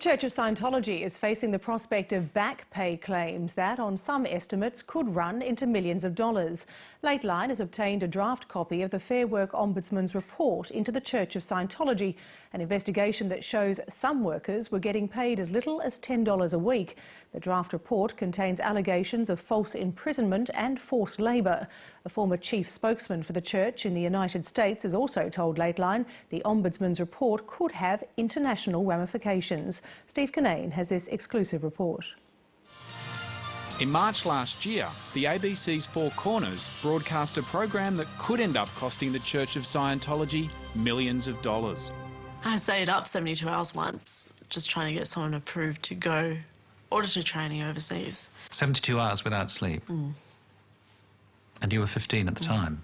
Church of Scientology is facing the prospect of back pay claims that, on some estimates, could run into millions of dollars. Lateline has obtained a draft copy of the Fair Work Ombudsman's report into the Church of Scientology, an investigation that shows some workers were getting paid as little as $10 a week. The draft report contains allegations of false imprisonment and forced labour. A former chief spokesman for the Church in the United States has also told Lateline the Ombudsman's report could have international ramifications. Steve Kinane has this exclusive report. In March last year, the ABC's Four Corners broadcast a program that could end up costing the Church of Scientology millions of dollars. I stayed up 72 hours once, just trying to get someone approved to go auditor training overseas. 72 hours without sleep? And you were 15 at the time?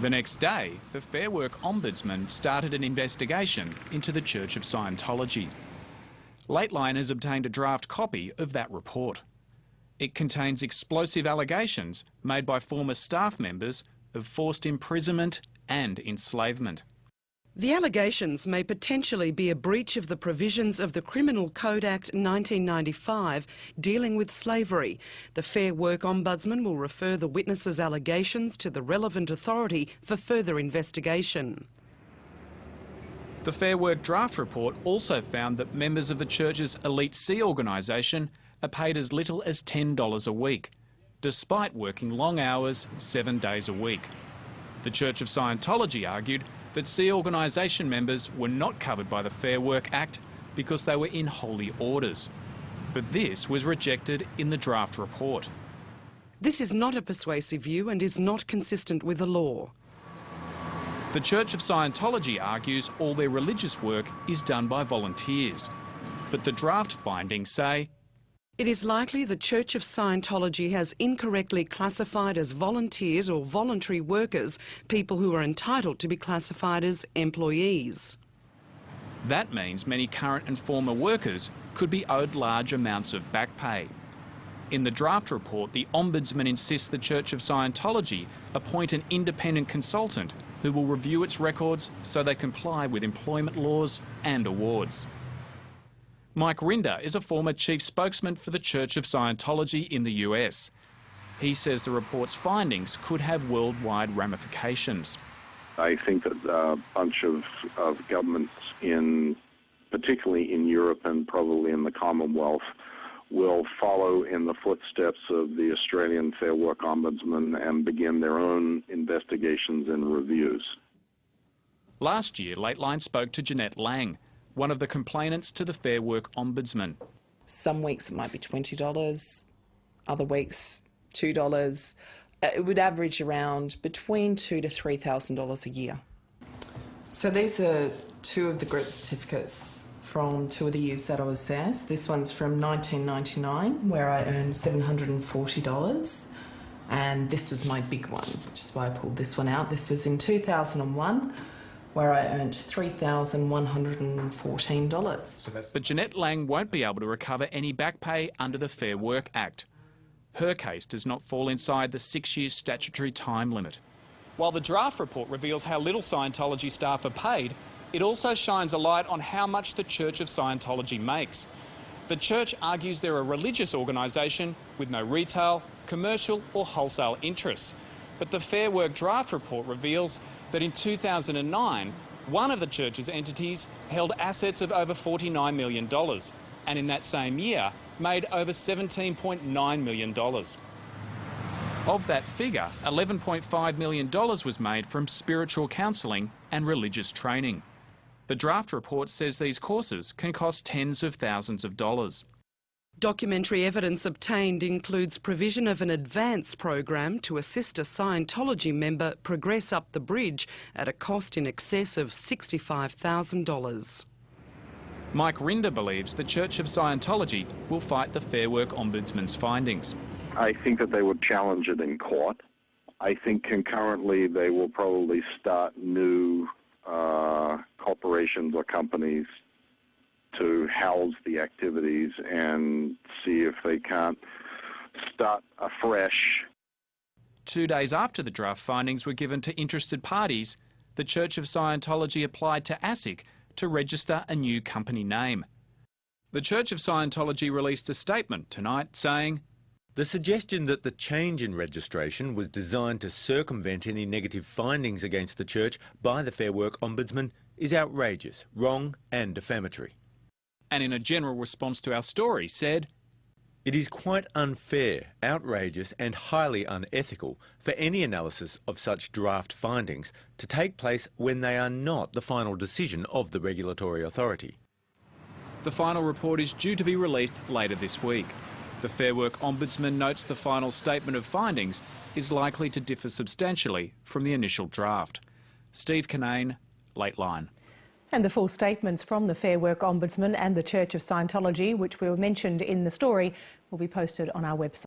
The next day, the Fair Work Ombudsman started an investigation into the Church of Scientology. Lateline has obtained a draft copy of that report. It contains explosive allegations made by former staff members of forced imprisonment and enslavement. The allegations may potentially be a breach of the provisions of the Criminal Code Act 1995 dealing with slavery. The Fair Work Ombudsman will refer the witnesses' allegations to the relevant authority for further investigation. The Fair Work draft report also found that members of the Church's Elite C organisation are paid as little as $10 a week, despite working long hours 7 days a week. The Church of Scientology argued that C organisation members were not covered by the Fair Work Act because they were in holy orders. But this was rejected in the draft report. This is not a persuasive view and is not consistent with the law. The Church of Scientology argues all their religious work is done by volunteers. But the draft findings say it is likely the Church of Scientology has incorrectly classified as volunteers or voluntary workers people who are entitled to be classified as employees. That means many current and former workers could be owed large amounts of back pay. In the draft report, the Ombudsman insists the Church of Scientology appoint an independent consultant who will review its records so they comply with employment laws and awards. Mike Rinder is a former chief spokesman for the Church of Scientology in the US. He says the report's findings could have worldwide ramifications. I think that a bunch of governments, particularly in Europe and probably in the Commonwealth, will follow in the footsteps of the Australian Fair Work Ombudsman and begin their own investigations and reviews. Last year, Lateline spoke to Jeanette Lang, one of the complainants to the Fair Work Ombudsman. Some weeks it might be $20, other weeks $2. It would average around between $2,000 to $3,000 a year. So these are two of the group certificates from 2 of the years that I was there. So this one's from 1999, where I earned $740, and this was my big one, which is why I pulled this one out. This was in 2001. Where I earned $3,114. But Jeanette Lang won't be able to recover any back pay under the Fair Work Act. Her case does not fall inside the 6-year statutory time limit. While the draft report reveals how little Scientology staff are paid, it also shines a light on how much the Church of Scientology makes. The Church argues they're a religious organisation with no retail, commercial or wholesale interests. But the Fair Work draft report reveals that in 2009, one of the Church's entities held assets of over $49 million, and in that same year, made over $17.9 million. Of that figure, $11.5 million was made from spiritual counselling and religious training. The draft report says these courses can cost tens of thousands of dollars. Documentary evidence obtained includes provision of an advance program to assist a Scientology member progress up the bridge at a cost in excess of $65,000. Mike Rinder believes the Church of Scientology will fight the Fair Work Ombudsman's findings. I think that they would challenge it in court. I think concurrently they will probably start new corporations or companies to house the activities and see if they can't start afresh. 2 days after the draft findings were given to interested parties, the Church of Scientology applied to ASIC to register a new company name. The Church of Scientology released a statement tonight saying, "The suggestion that the change in registration was designed to circumvent any negative findings against the Church by the Fair Work Ombudsman is outrageous, wrong and defamatory." And in a general response to our story said, "It is quite unfair, outrageous and highly unethical for any analysis of such draft findings to take place when they are not the final decision of the regulatory authority." The final report is due to be released later this week. The Fair Work Ombudsman notes the final statement of findings is likely to differ substantially from the initial draft. Steve Kinane, Late Line. And the full statements from the Fair Work Ombudsman and the Church of Scientology, which were mentioned in the story, will be posted on our website.